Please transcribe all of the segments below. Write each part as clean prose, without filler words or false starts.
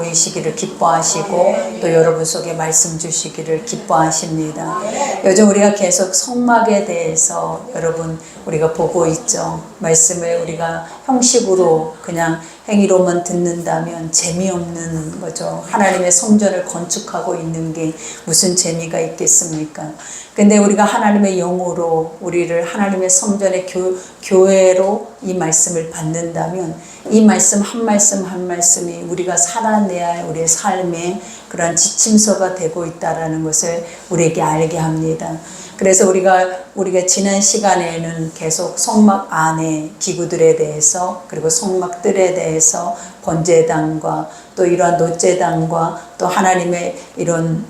보이시기를 기뻐하시고 또 여러분 속에 말씀 주시기를 기뻐하십니다. 요즘 우리가 계속 성막에 대해서 여러분 우리가 보고 있죠. 말씀을 우리가 형식으로 그냥 행위로만 듣는다면 재미없는 거죠. 하나님의 성전을 건축하고 있는 게 무슨 재미가 있겠습니까? 근데 우리가 하나님의 영으로 우리를 하나님의 성전의 교회로 이 말씀을 받는다면 이 말씀 한 말씀 한 말씀이 우리가 살아내야 할 우리의 삶의 그런 지침서가 되고 있다는 것을 우리에게 알게 합니다. 그래서 우리가 지난 시간에는 계속 성막 안의 기구들에 대해서 그리고 성막들에 대해서 번제단과 또 이러한 노제단과 또 하나님의 이런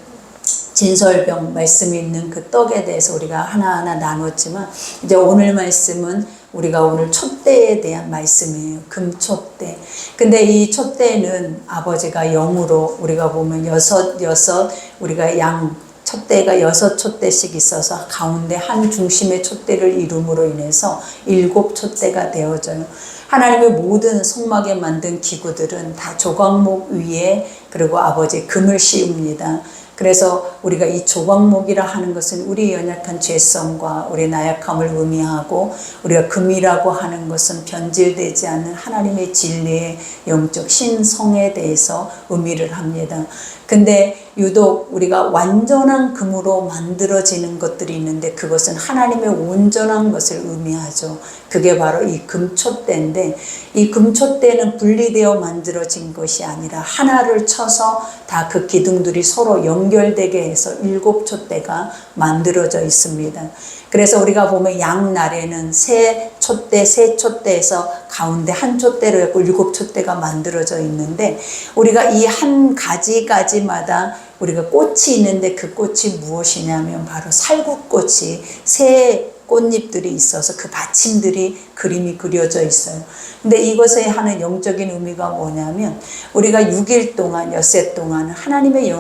진설병 말씀이 있는 그 떡에 대해서 우리가 하나하나 나눴지만 이제 오늘 말씀은 우리가 오늘 촛대에 대한 말씀이에요. 금촛대. 근데 이 촛대는 아버지가 영으로 우리가 보면 여섯 우리가 촛대가 6 촛대씩 있어서 가운데 한 중심의 촛대를 이룸으로 인해서 7 촛대가 되어져요. 하나님의 모든 성막에 만든 기구들은 다 조각목 위에 그리고 아버지 금을 씌웁니다. 그래서 우리가 이 조각목이라 하는 것은 우리 연약한 죄성과 우리 나약함을 의미하고 우리가 금이라고 하는 것은 변질되지 않는 하나님의 진리의 영적 신성에 대해서 의미를 합니다. 근데 유독 우리가 완전한 금으로 만들어지는 것들이 있는데 그것은 하나님의 온전한 것을 의미하죠. 그게 바로 이 금촛대인데 이 금촛대는 분리되어 만들어진 것이 아니라 하나를 쳐서 다 그 기둥들이 서로 연결되게 해서 7 촛대가 만들어져 있습니다. 그래서 우리가 보면 양날에는 세 촛대에서 가운데 한 촛대로 해서 7 촛대가 만들어져 있는데 우리가 이 한 가지마다 우리가 꽃이 있는데 그 꽃이 무엇이냐면 바로 살구꽃이 새 꽃잎들이 있어서 그 받침들이 그림이 그려져 있어요. 근데 이것에 하는 영적인 의미가 뭐냐면 우리가 6일 동안 엿새 동안 하나님의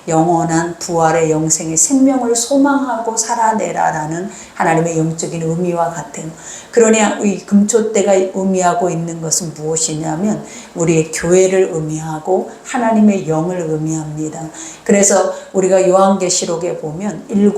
영원한 부활의 영생의 생명을 소망하고 살아내라라는 하나님의 영적인 의미와 같아요. 그러니 이 금촛대가 의미하고 있는 것은 무엇이냐면 우리의 교회를 의미하고 하나님의 영을 의미합니다. 그래서 우리가 요한계시록에 보면 7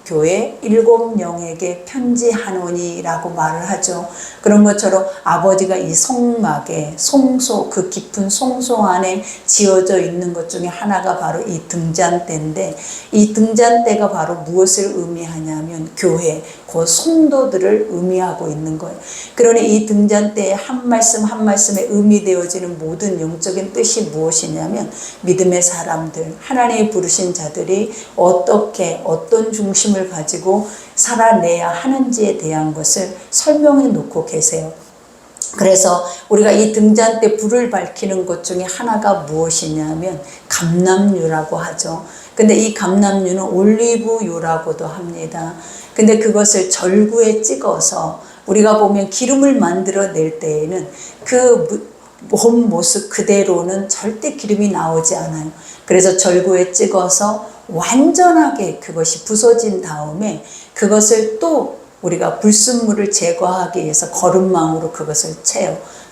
교회 7 영에게 편지하노니라고 말을 하죠. 그런 것처럼 아버지가 이 성막에 송소 그 깊은 송소 안에 지어져 있는 것 중에 하나가 바로 이 등잔대인데 이 등잔대가 바로 무엇을 의미하냐면 교회 그 성도들을 의미하고 있는 거예요. 그러니 이 등잔대의 한 말씀 한 말씀에 의미되어지는 모든 영적인 뜻이 무엇이냐면 믿음의 사람들 하나님이 부르신 자들이 어떻게 어떤 중심을 가지고 살아내야 하는지에 대한 것을 설명해 놓고 계세요. 그래서 우리가 이 등잔대 불을 밝히는 것 중에 하나가 무엇이냐면 감람유라고 하죠. 근데 이 감람유는 올리브유라고도 합니다. 근데 그것을 절구에 찍어서 우리가 보면 기름을 만들어낼 때에는 그 본 모습 그대로는 절대 기름이 나오지 않아요. 그래서 절구에 찍어서 완전하게 그것이 부서진 다음에 그것을 또 우리가 불순물을 제거하기 위해서 거름망으로 그것을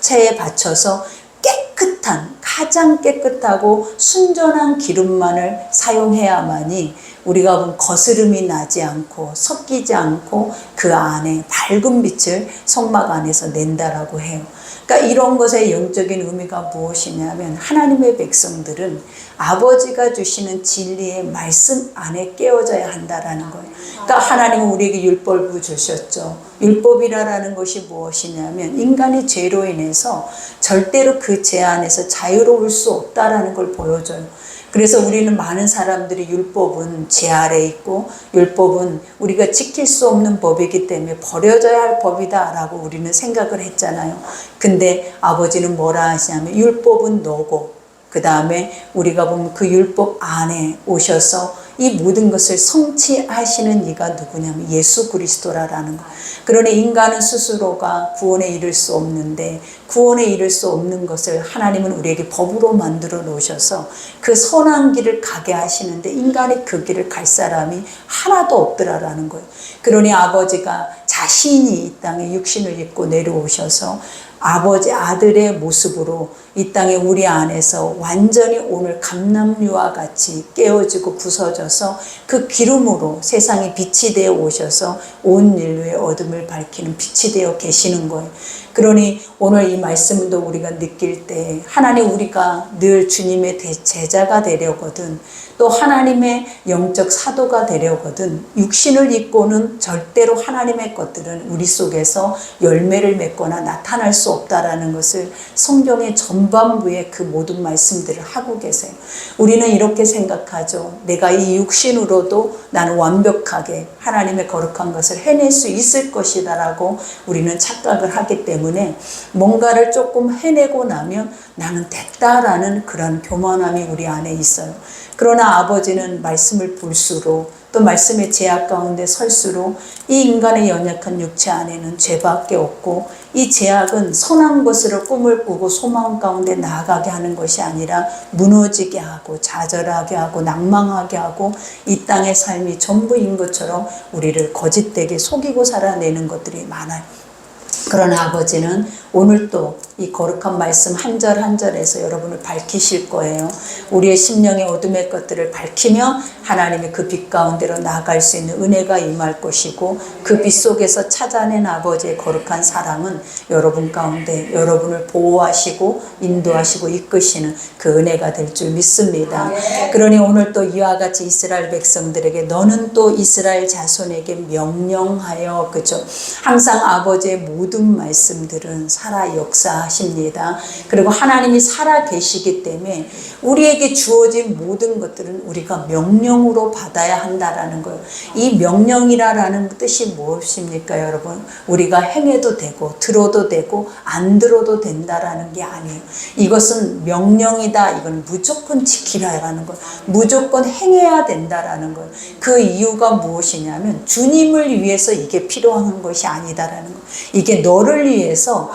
체에 받쳐서 깨끗한 가장 깨끗하고 순전한 기름만을 사용해야만이 우리가 본 거스름이 나지 않고 섞이지 않고 그 안에 밝은 빛을 성막 안에서 낸다라고 해요. 그러니까 이런 것의 영적인 의미가 무엇이냐면 하나님의 백성들은 아버지가 주시는 진리의 말씀 안에 깨어져야 한다라는 거예요. 그러니까 하나님은 우리에게 율법을 주셨죠. 율법이라는 것이 무엇이냐면 인간의 죄로 인해서 절대로 그 죄 안에서 자유로울 수 없다라는 걸 보여줘요. 그래서 우리는 많은 사람들이 율법은 죄 아래 있고 율법은 우리가 지킬 수 없는 법이기 때문에 버려져야 할 법이다 라고 우리는 생각을 했잖아요. 근데 아버지는 뭐라 하시냐면 율법은 너고 그 다음에 우리가 보면 그 율법 안에 오셔서 이 모든 것을 성취하시는 이가 누구냐면 예수 그리스도라는 거. 그러니 인간은 스스로가 구원에 이를 수 없는데 구원에 이를 수 없는 것을 하나님은 우리에게 법으로 만들어 놓으셔서 그 선한 길을 가게 하시는데 인간이 그 길을 갈 사람이 하나도 없더라라는 거예요. 그러니 아버지가 자신이 이 땅에 육신을 입고 내려오셔서 아버지 아들의 모습으로 이 땅에 우리 안에서 완전히 오늘 감람류와 같이 깨어지고 부서져서 그 기름으로 세상에 빛이 되어 오셔서 온 인류의 어둠을 밝히는 빛이 되어 계시는 거예요. 그러니 오늘 이 말씀도 우리가 느낄 때 하나님, 우리가 늘 주님의 제자가 되려거든, 또 하나님의 영적 사도가 되려거든, 육신을 입고는 절대로 하나님의 것들은 우리 속에서 열매를 맺거나 나타날 수 없다라는 것을 성경의 전반부에 그 모든 말씀들을 하고 계세요. 우리는 이렇게 생각하죠. 내가 이 육신으로도 나는 완벽하게 하나님의 거룩한 것을 해낼 수 있을 것이다 라고 우리는 착각을 하기 때문에 뭔가를 조금 해내고 나면 나는 됐다라는 그런 교만함이 우리 안에 있어요. 그러나 아버지는 말씀을 볼수록, 또 말씀의 제약 가운데 설수록 이 인간의 연약한 육체 안에는 죄밖에 없고, 이 제약은 선한 것으로 꿈을 꾸고 소망 가운데 나아가게 하는 것이 아니라 무너지게 하고 좌절하게 하고 낭망하게 하고 이 땅의 삶이 전부인 것처럼 우리를 거짓되게 속이고 살아내는 것들이 많아요. 그러나 아버지는 오늘 또 이 거룩한 말씀 한 절 한 절에서 여러분을 밝히실 거예요. 우리의 심령의 어둠의 것들을 밝히며 하나님의 그 빛 가운데로 나아갈 수 있는 은혜가 임할 것이고, 그 빛 속에서 찾아낸 아버지의 거룩한 사랑은 여러분 가운데 여러분을 보호하시고 인도하시고 이끄시는 그 은혜가 될 줄 믿습니다. 그러니 오늘 또 이와 같이 이스라엘 백성들에게 너는 또 이스라엘 자손에게 명령하여, 그죠? 항상 아버지의 모든 말씀들은 살아 역사하십니다. 그리고 하나님이 살아 계시기 때문에 우리에게 주어진 모든 것들은 우리가 명령으로 받아야 한다라는 거예요. 이 명령이라는 뜻이 무엇입니까, 여러분? 우리가 행해도 되고 들어도 되고 안 들어도 된다라는 게 아니에요. 이것은 명령이다. 이건 무조건 지키라라는 거예요. 무조건 행해야 된다라는 거예요. 그 이유가 무엇이냐면 주님을 위해서 이게 필요한 것이 아니다라는 거예요. 이게 너를 위해서,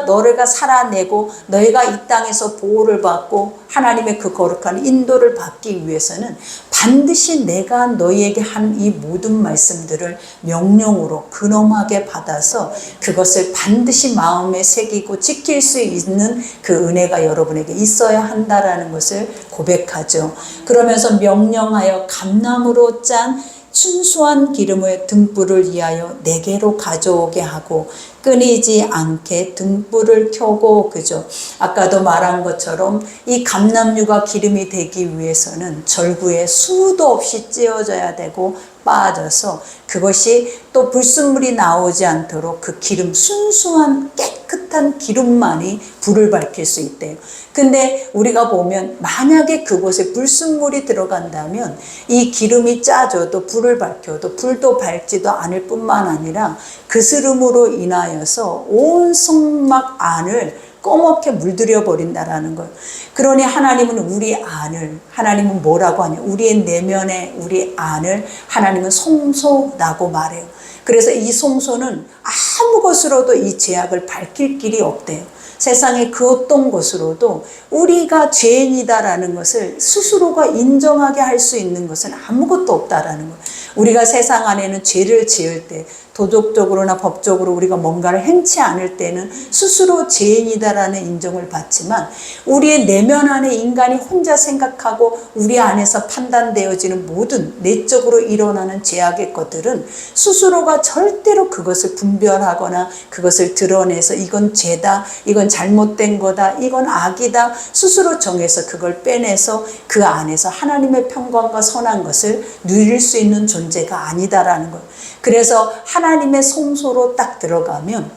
너가 살아내고 너희가 이 땅에서 보호를 받고 하나님의 그 거룩한 인도를 받기 위해서는 반드시 내가 너희에게 한 이 모든 말씀들을 명령으로 근엄하게 받아서 그것을 반드시 마음에 새기고 지킬 수 있는 그 은혜가 여러분에게 있어야 한다라는 것을 고백하죠. 그러면서 명령하여 감람으로 짠 순수한 기름의 등불을 위하여 내게로 가져오게 하고 끊이지 않게 등불을 켜고, 그죠? 아까도 말한 것처럼 이 감람류가 기름이 되기 위해서는 절구에 수도 없이 찌어져야 되고 빠져서 그것이 또 불순물이 나오지 않도록 그 기름, 순수한 깨끗한 기름만이 불을 밝힐 수 있대요. 근데 우리가 보면 만약에 그곳에 불순물이 들어간다면 이 기름이 짜져도 불을 밝혀도 불도 밝지도 않을 뿐만 아니라 그스름으로 인하여서 온 성막 안을 꺼멓게 물들여 버린다라는 거예요. 그러니 하나님은 우리 안을, 하나님은 뭐라고 하냐, 우리의 내면에 우리 안을 하나님은 송소라고 말해요. 그래서 이 송소는 아무 것으로도 이 죄악을 밝힐 길이 없대요. 세상의 그 어떤 것으로도 우리가 죄인이다라는 것을 스스로가 인정하게 할 수 있는 것은 아무것도 없다라는 거예요. 우리가 세상 안에는 죄를 지을 때 도덕적으로나 법적으로 우리가 뭔가를 행치 않을 때는 스스로 죄인이다라는 인정을 받지만, 우리의 내면 안에 인간이 혼자 생각하고 우리 안에서 판단되어지는 모든 내적으로 일어나는 죄악의 것들은 스스로가 절대로 그것을 분별하거나 그것을 드러내서 이건 죄다, 이건 잘못된 거다, 이건 악이다 스스로 정해서 그걸 빼내서 그 안에서 하나님의 평강과 선한 것을 누릴 수 있는 존재가 아니다라는 거예요. 그래서 하나님의 성소로 딱 들어가면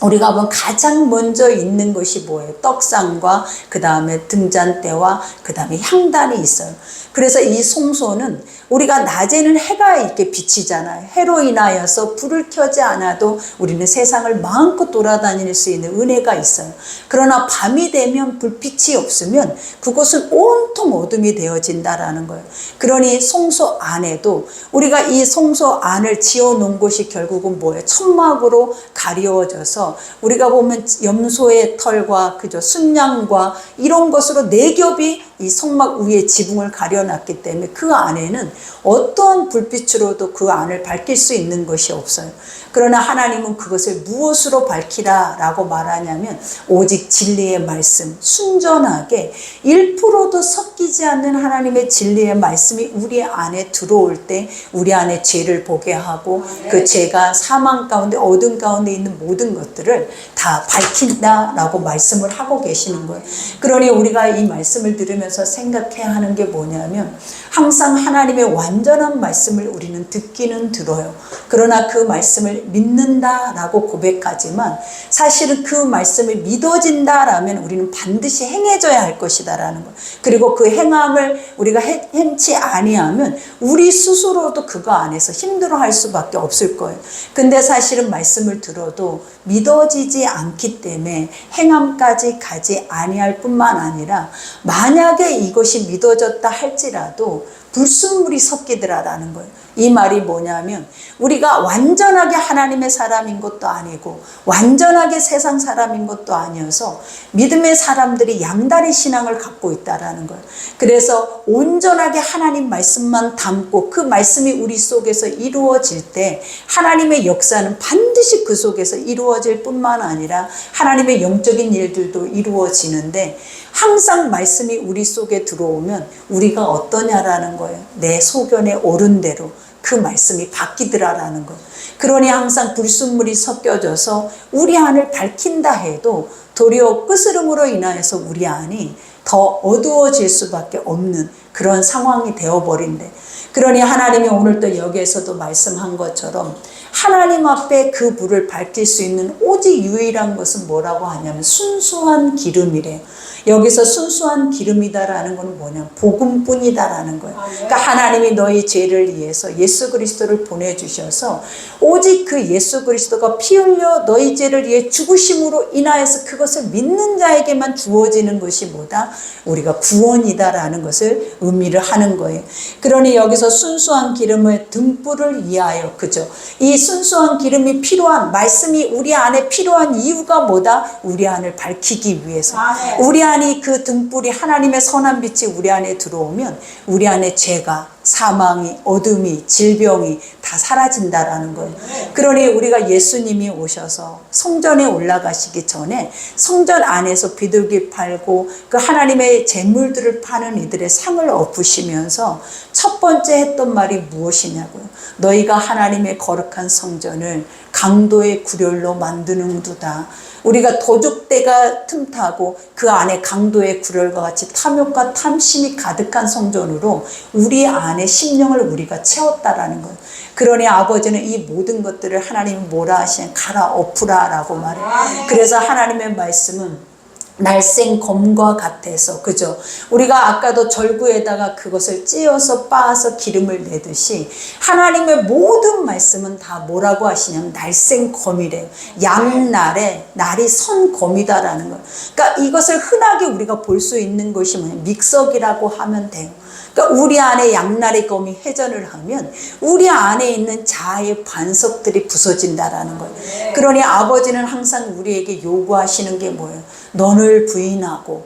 우리가 보면 가장 먼저 있는 것이 뭐예요? 떡상과 그 다음에 등잔대와 그 다음에 향단이 있어요. 그래서 이 성소는 우리가 낮에는 해가 이렇게 비치잖아요. 해로 인하여서 불을 켜지 않아도 우리는 세상을 마음껏 돌아다닐 수 있는 은혜가 있어요. 그러나 밤이 되면 불빛이 없으면 그곳은 온통 어둠이 되어진다라는 거예요. 그러니 성소 안에도 우리가 이 성소 안을 지어놓은 곳이 결국은 뭐예요? 천막으로 가리워져서 우리가 보면 염소의 털과 그죠, 순양과 이런 것으로 네 겹이 이 성막 위에 지붕을 가려놨기 때문에 그 안에는 어떠한 불빛으로도 그 안을 밝힐 수 있는 것이 없어요. 그러나 하나님은 그것을 무엇으로 밝히라라고 말하냐면 오직 진리의 말씀, 순전하게 1%도 섞이지 않는 하나님의 진리의 말씀이 우리 안에 들어올 때 우리 안에 죄를 보게 하고 그 죄가 사망 가운데 어둠 가운데 있는 모든 것들을 다 밝힌다라고 말씀을 하고 계시는 거예요. 그러니 우리가 이 말씀을 들으면서 생각해야 하는 게 뭐냐면 항상 하나님의 완전한 말씀을 우리는 듣기는 들어요. 그러나 그 말씀을 믿는다라고 고백하지만 사실은 그 말씀이 믿어진다라면 우리는 반드시 행해져야 할 것이다라는 거예요. 그리고 그 행함을 우리가 행치 아니하면 우리 스스로도 그거 안에서 힘들어할 수밖에 없을 거예요. 근데 사실은 말씀을 들어도 믿어지지 않기 때문에 행함까지 가지 아니할 뿐만 아니라 만약에 이것이 믿어졌다 할지라도 불순물이 섞이더라라는 거예요. 이 말이 뭐냐면 우리가 완전하게 하나님의 사람인 것도 아니고 완전하게 세상 사람인 것도 아니어서 믿음의 사람들이 양다리 신앙을 갖고 있다라는 거예요. 그래서 온전하게 하나님 말씀만 담고 그 말씀이 우리 속에서 이루어질 때 하나님의 역사는 반드시 그 속에서 이루어질 뿐만 아니라 하나님의 영적인 일들도 이루어지는데 항상 말씀이 우리 속에 들어오면 우리가 어떠냐라는 거예요. 내 소견에 옳은 대로 그 말씀이 바뀌더라라는 거예요. 그러니 항상 불순물이 섞여져서 우리 안을 밝힌다 해도 도리어 끄스름으로 인하여서 우리 안이 더 어두워질 수밖에 없는 그런 상황이 되어버린대. 그러니 하나님이 오늘 또 여기에서도 말씀한 것처럼 하나님 앞에 그 불을 밝힐 수 있는 오직 유일한 것은 뭐라고 하냐면 순수한 기름이래요. 여기서 순수한 기름이다라는 건 뭐냐면 복음뿐이다라는 거예요. 그러니까 하나님이 너희 죄를 위해서 예수 그리스도를 보내주셔서 오직 그 예수 그리스도가 피 흘려 너희 죄를 위해 죽으심으로 인하여서 그것을 믿는 자에게만 주어지는 것이 뭐다? 우리가 구원이다라는 것을 의미를 하는 거예요. 그러니 여기서 순수한 기름의 등불을 위하여, 그죠? 이 순수한 기름이 필요한, 말씀이 우리 안에 필요한 이유가 뭐다? 우리 안을 밝히기 위해서. 우리 안이 그 등불이 하나님의 선한 빛이 우리 안에 들어오면 우리 안에 죄가, 사망이, 어둠이, 질병이 다 사라진다라는 거예요. 그러니 우리가 예수님이 오셔서 성전에 올라가시기 전에 성전 안에서 비둘기 팔고 그 하나님의 재물들을 파는 이들의 상을 엎으시면서 첫 번째 했던 말이 무엇이냐고요. 너희가 하나님의 거룩한 성전을 강도의 구렬로 만드는도다. 우리가 도둑대가 틈타고 그 안에 강도의 구렬과 같이 탐욕과 탐심이 가득한 성전으로 우리 안에 심령을 우리가 채웠다라는 거예요. 그러니 아버지는 이 모든 것들을 하나님이 뭐라 하시냐, 갈아엎으라라고 말해요. 그래서 하나님의 말씀은 날생 검과 같아서, 그죠? 우리가 아까도 절구에다가 그것을 찧어서 빻아서 기름을 내듯이 하나님의 모든 말씀은 다 뭐라고 하시냐면 날생 검이래요. 양날에 날이 선 검이다라는 거예요. 그러니까 이것을 흔하게 우리가 볼 수 있는 것이 뭐냐, 믹서기라고 하면 돼요. 그러니까 우리 안에 양날의 검이 회전을 하면 우리 안에 있는 자아의 반석들이 부서진다라는 거예요. 그러니 아버지는 항상 우리에게 요구하시는 게 뭐예요? 너를 부인하고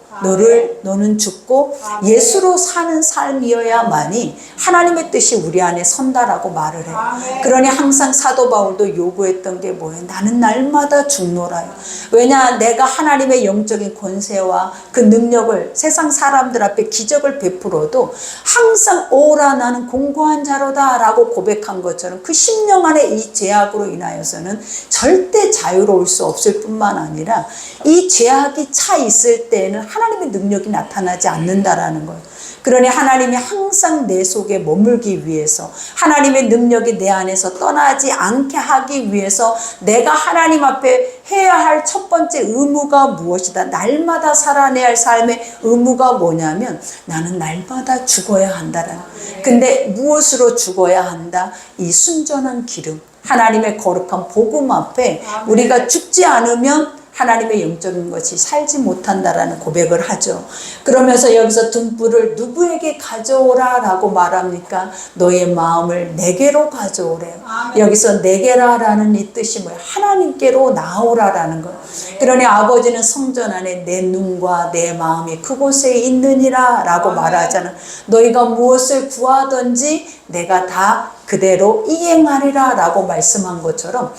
너는 죽고 예수로 사는 삶이어야만이 하나님의 뜻이 우리 안에 선다라고 말을 해요. 그러니 항상 사도 바울도 요구했던 게 뭐예요? 나는 날마다 죽노라요. 왜냐, 내가 하나님의 영적인 권세와 그 능력을 세상 사람들 앞에 기적을 베풀어도 항상 오라 나는 공고한 자로다 라고 고백한 것처럼 그 심령 안에 이 죄악으로 인하여서는 절대 자유로울 수 없을 뿐만 아니라 이 죄악이 차 있을 때에는 하나님의 능력이 나타나지 않는다라는 거예요. 그러니 하나님이 항상 내 속에 머물기 위해서, 하나님의 능력이 내 안에서 떠나지 않게 하기 위해서 내가 하나님 앞에 해야 할 첫 번째 의무가 무엇이다? 날마다 살아내야 할 삶의 의무가 뭐냐면 나는 날마다 죽어야 한다라는. 근데 무엇으로 죽어야 한다? 이 순전한 기름, 하나님의 거룩한 복음 앞에 우리가 죽지 않으면 하나님의 영적인 것이 살지 못한다라는 고백을 하죠. 그러면서 여기서 등불을 누구에게 가져오라 라고 말합니까? 너의 마음을 내게로 가져오래요. 여기서 내게라라는 이 뜻이 뭐예요? 하나님께로 나오라라는 거예요. 그러니 아버지는 성전 안에 내 눈과 내 마음이 그곳에 있느니라 라고 말하잖아요. 너희가 무엇을 구하든지 내가 다 그대로 이행하리라 라고 말씀한 것처럼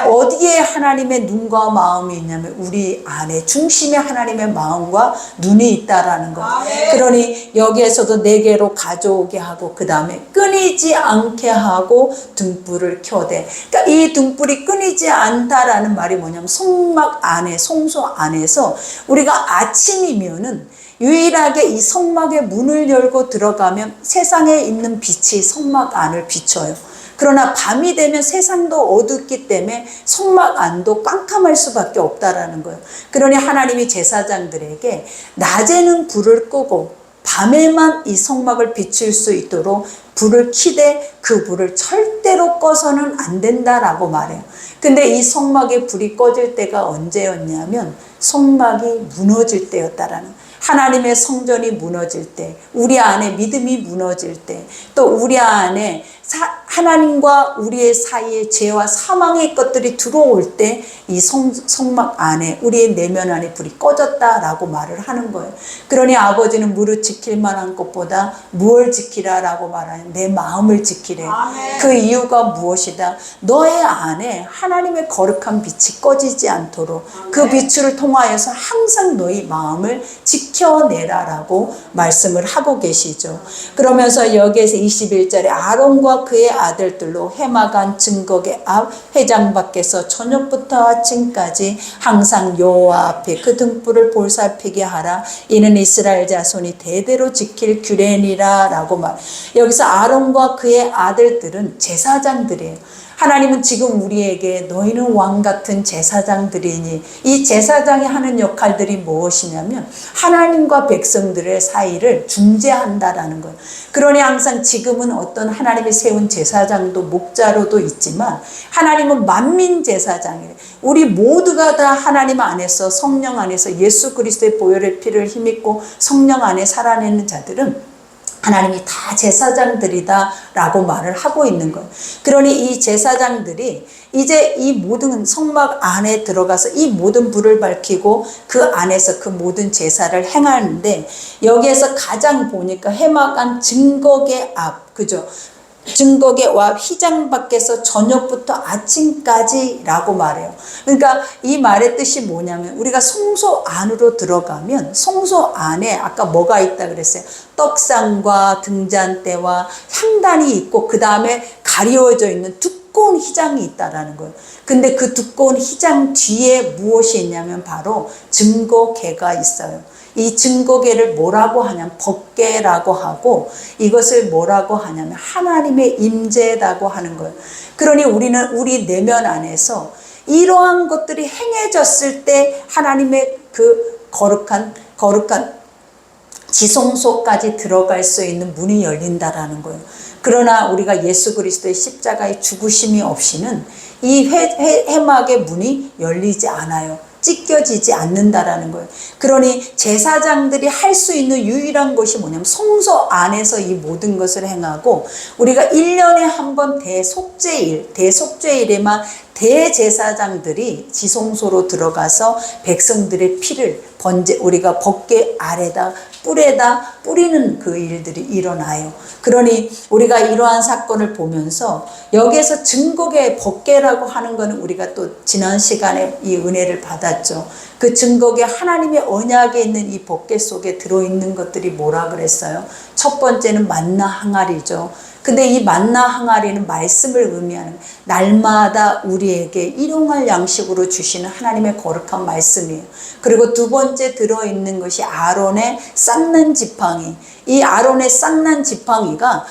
어디에 하나님의 눈과 마음이 있냐면 우리 안에 중심에 하나님의 마음과 눈이 있다라는 거. 그러니 여기에서도 내게로 가져오게 하고 그 다음에 끊이지 않게 하고 등불을 켜대. 그러니까 이 등불이 끊이지 않다라는 말이 뭐냐면 성막 안에 성소 안에서 우리가 아침이면은 유일하게 이 성막의 문을 열고 들어가면 세상에 있는 빛이 성막 안을 비춰요. 그러나 밤이 되면 세상도 어둡기 때문에 성막 안도 깜깜할 수밖에 없다라는 거예요. 그러니 하나님이 제사장들에게 낮에는 불을 끄고 밤에만 이 성막을 비출 수 있도록 불을 켜되 그 불을 절대로 꺼서는 안 된다라고 말해요. 근데 이 성막의 불이 꺼질 때가 언제였냐면 성막이 무너질 때였다라는 거예요. 하나님의 성전이 무너질 때, 우리 안에 믿음이 무너질 때, 또 우리 안에 하나님과 우리의 사이에 죄와 사망의 것들이 들어올 때 이 성막 안에 우리의 내면 안에 불이 꺼졌다라고 말을 하는 거예요. 그러니 아버지는 무릇 지킬 만한 것보다 무엇을 지키라라고 말하는 내 마음을 지키래. 그 이유가 무엇이다? 너의 안에 하나님의 거룩한 빛이 꺼지지 않도록 그 빛을 통하여서 항상 너의 마음을 지켜내라라고 말씀을 하고 계시죠. 그러면서 여기에서 21절에 아론과 그의 아들들로 해마간 증거계 앞 회장 밖에서 저녁부터 아침까지 항상 여호와 앞에 그 등불을 볼살피게 하라. 이는 이스라엘 자손이 대대로 지킬 규례니라 라고 말. 여기서 아론과 그의 아들들은 제사장들이에요. 하나님은 지금 우리에게 너희는 왕 같은 제사장들이니 이 제사장이 하는 역할들이 무엇이냐면 하나님과 백성들의 사이를 중재한다라는 거예요. 그러니 항상 지금은 어떤 하나님이 세운 제사장도 목자로도 있지만 하나님은 만민 제사장이래요. 우리 모두가 다 하나님 안에서 성령 안에서 예수 그리스도의 보혈의 피를 힘입고 성령 안에 살아내는 자들은 하나님이 다 제사장들이다 라고 말을 하고 있는 거예요. 그러니 이 제사장들이 이제 이 모든 성막 안에 들어가서 이 모든 불을 밝히고 그 안에서 그 모든 제사를 행하는데 여기에서 가장 보니까 해마간 증거계 앞, 그죠? 증거계 와 휘장 밖에서 저녁부터 아침까지 라고 말해요. 그러니까 이 말의 뜻이 뭐냐면 우리가 성소 안으로 들어가면 성소 안에 아까 뭐가 있다 그랬어요? 떡상과 등잔대와 향단이 있고 그 다음에 가려져 있는 두꺼운 휘장이 있다라는 거예요. 근데 그 두꺼운 휘장 뒤에 무엇이 있냐면 바로 증거계가 있어요. 이 증거계를 뭐라고 하냐면 법계라고 하고 이것을 뭐라고 하냐면 하나님의 임재라고 하는 거예요. 그러니 우리는 우리 내면 안에서 이러한 것들이 행해졌을 때 하나님의 그 거룩한 지성소까지 들어갈 수 있는 문이 열린다라는 거예요. 그러나 우리가 예수 그리스도의 십자가의 죽으심이 없이는 이 회막의 문이 열리지 않아요. 찢겨지지 않는다라는 거예요. 그러니 제사장들이 할 수 있는 유일한 것이 뭐냐면 성소 안에서 이 모든 것을 행하고 우리가 1년에 한 번 대속죄일에만 대제사장들이 지성소로 들어가서 백성들의 피를 우리가 법궤 아래다 뿔에다 뿌리는 그 일들이 일어나요. 그러니 우리가 이러한 사건을 보면서 여기에서 증거계 법궤라고 하는 것은 우리가 또 지난 시간에 이 은혜를 받았죠. 그 증거계 하나님의 언약에 있는 이 법궤 속에 들어있는 것들이 뭐라 그랬어요? 첫 번째는 만나 항아리죠. 근데 이 만나 항아리는 말씀을 의미하는 날마다 우리에게 일용할 양식으로 주시는 하나님의 거룩한 말씀이에요. 그리고 두 번째 들어있는 것이 아론의 쌍난 지팡이. 이 아론의 쌍난 지팡이가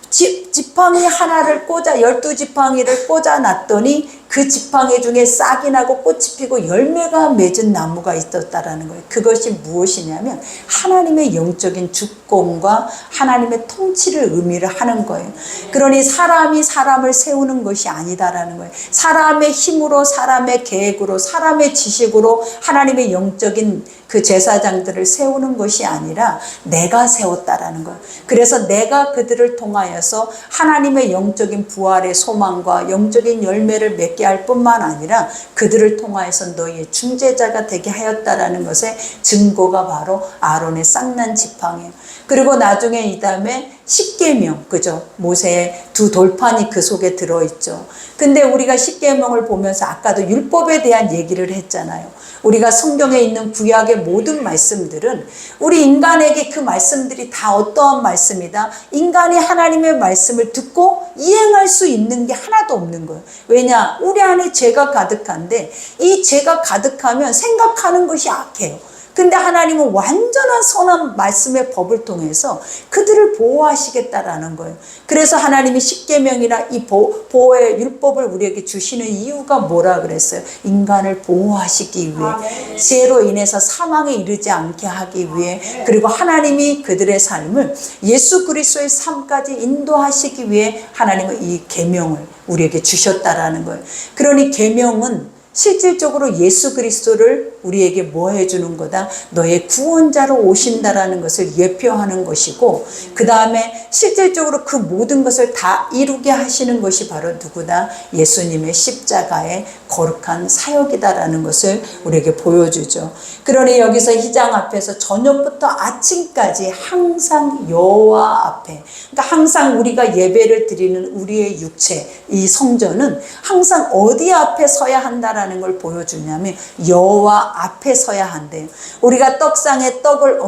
지팡이 하나를 꽂아 12지팡이를 꽂아 놨더니 그 지팡이 중에 싹이 나고 꽃이 피고 열매가 맺은 나무가 있었다라는 거예요. 그것이 무엇이냐면 하나님의 영적인 주권과 하나님의 통치를 의미를 하는 거예요. 그러니 사람이 사람을 세우는 것이 아니다라는 거예요. 사람의 힘으로, 사람의 계획으로, 사람의 지식으로 하나님의 영적인 그 제사장들을 세우는 것이 아니라 내가 세웠다라는 거예요. 그래서 내가 그들을 통하여서 하나님의 영적인 부활의 소망과 영적인 열매를 맺게 할 뿐만 아니라 그들을 통하여서 너희의 중재자가 되게 하였다라는 것의 증거가 바로 아론의 쌍난 지팡이에요. 그리고 나중에 이 다음에 십계명, 그죠? 모세의 두 돌판이 그 속에 들어있죠. 근데 우리가 십계명을 보면서 아까도 율법에 대한 얘기를 했잖아요. 우리가 성경에 있는 구약의 모든 말씀들은 우리 인간에게 그 말씀들이 다 어떠한 말씀이다. 인간이 하나님의 말씀을 듣고 이행할 수 있는 게 하나도 없는 거예요. 왜냐? 우리 안에 죄가 가득한데 이 죄가 가득하면 생각하는 것이 악해요. 근데 하나님은 완전한 선한 말씀의 법을 통해서 그들을 보호하시겠다라는 거예요. 그래서 하나님이 십계명이나 이 보호의 율법을 우리에게 주시는 이유가 뭐라 그랬어요? 인간을 보호하시기 위해, 죄로 인해서 사망에 이르지 않게 하기 위해, 그리고 하나님이 그들의 삶을 예수 그리스도의 삶까지 인도하시기 위해 하나님은 이 계명을 우리에게 주셨다라는 거예요. 그러니 계명은 실질적으로 예수 그리스도를 우리에게 뭐 해주는 거다? 너의 구원자로 오신다라는 것을 예표하는 것이고, 그 다음에 실질적으로 그 모든 것을 다 이루게 하시는 것이 바로 누구다? 예수님의 십자가의 거룩한 사역이다라는 것을 우리에게 보여주죠. 그러니 여기서 휘장 앞에서 저녁부터 아침까지 항상 여호와 앞에, 그러니까 항상 우리가 예배를 드리는 우리의 육체, 이 성전은 항상 어디 앞에 서야 한다라는 걸 보여주냐면 여호와 앞에 서야 한대요. 우리가 떡상에 떡을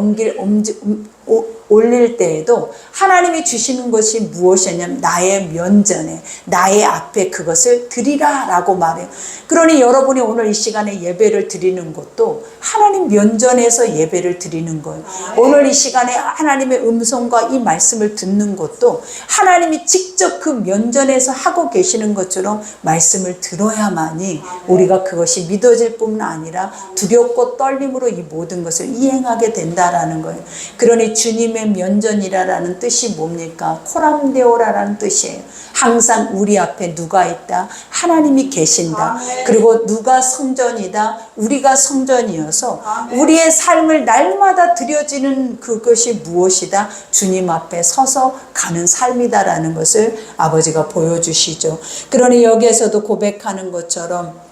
올릴 때에도 하나님이 주시는 것이 무엇이냐면 나의 면전에, 나의 앞에 그것을 드리라 라고 말해요. 그러니 여러분이 오늘 이 시간에 예배를 드리는 것도 하나님 면전에서 예배를 드리는 거예요. 오늘 이 시간에 하나님의 음성과 이 말씀을 듣는 것도 하나님이 직접 그 면전에서 하고 계시는 것처럼 말씀을 들어야만이 우리가 그것이 믿어질 뿐만 아니라 두렵고 떨림으로 이 모든 것을 이행하게 된다라는 거예요. 그러니 주님의 면전이라는 뜻이 뭡니까? 코람데오라라는 뜻이에요. 항상 우리 앞에 누가 있다? 하나님이 계신다. 그리고 누가 성전이다? 우리가 성전이어서 우리의 삶을 날마다 드려지는 그것이 무엇이다? 주님 앞에 서서 가는 삶이다라는 것을 아버지가 보여주시죠. 그러니 여기에서도 고백하는 것처럼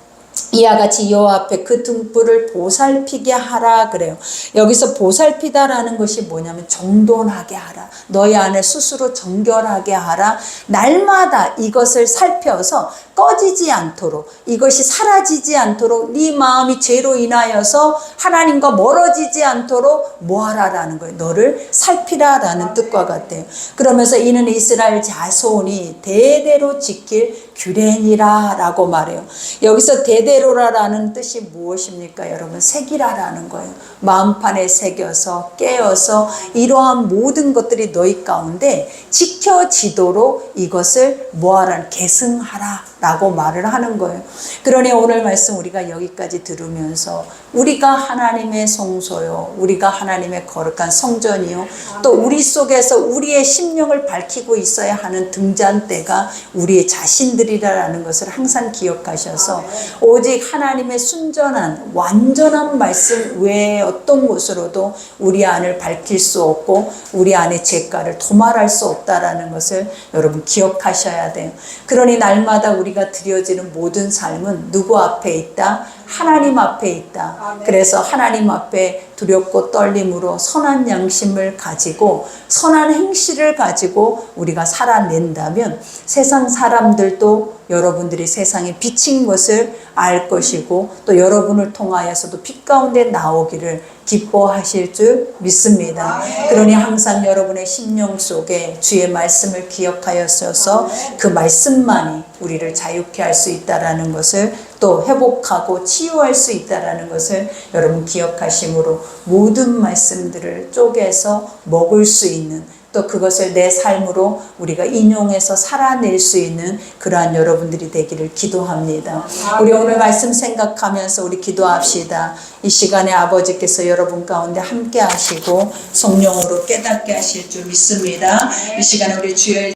이와 같이 여호와 앞에 그 등불을 보살피게 하라 그래요. 여기서 보살피다라는 것이 뭐냐면 정돈하게 하라. 너희 안에 스스로 정결하게 하라. 날마다 이것을 살펴서 꺼지지 않도록, 이것이 사라지지 않도록, 네 마음이 죄로 인하여서 하나님과 멀어지지 않도록 뭐하라라는 거예요. 너를 살피라라는 뜻과 같아요. 그러면서 이는 이스라엘 자손이 대대로 지킬 규례니라 라고 말해요. 여기서 대대로라라는 뜻이 무엇입니까? 여러분, 새기라라는 거예요. 마음판에 새겨서 깨어서 이러한 모든 것들이 너희 가운데 지켜지도록 이것을 뭐하라? 계승하라 라고 말을 하는 거예요. 그러니 오늘 말씀 우리가 여기까지 들으면서 우리가 하나님의 성소요, 우리가 하나님의 거룩한 성전이요, 또 우리 속에서 우리의 심령을 밝히고 있어야 하는 등잔대가 우리의 자신들이라는 것을 항상 기억하셔서 오직 하나님의 순전한 완전한 말씀 외에 어떤 곳으로도 우리 안을 밝힐 수 없고 우리 안의 죄가를 도말할 수 없다라는 것을 여러분 기억하셔야 돼요. 그러니 날마다 우리가 드려지는 모든 삶은 누구 앞에 있다? 하나님 앞에 있다. 그래서 하나님 앞에 두렵고 떨림으로 선한 양심을 가지고 선한 행실을 가지고 우리가 살아낸다면 세상 사람들도 여러분들이 세상에 비친 것을 알 것이고 또 여러분을 통하여서도 빛 가운데 나오기를 기뻐하실 줄 믿습니다. 그러니 항상 여러분의 심령 속에 주의 말씀을 기억하여서 그 말씀만이 우리를 자유케 할 수 있다라는 것을 또 회복하고 치유할 수 있다라는 것을 여러분 기억하심으로 모든 말씀들을 쪼개서 먹을 수 있는 또 또 그것을 내 삶으로 우리가 인용해서 살아낼 수 있는 그러한 여러분들이 되기를 기도합니다. 우리 오늘 말씀 생각하면서 우리 기도합시다. 이 시간에 아버지께서 여러분 가운데 함께 하시고 성령으로 깨닫게 하실 줄 믿습니다. 이 시간에 우리 주여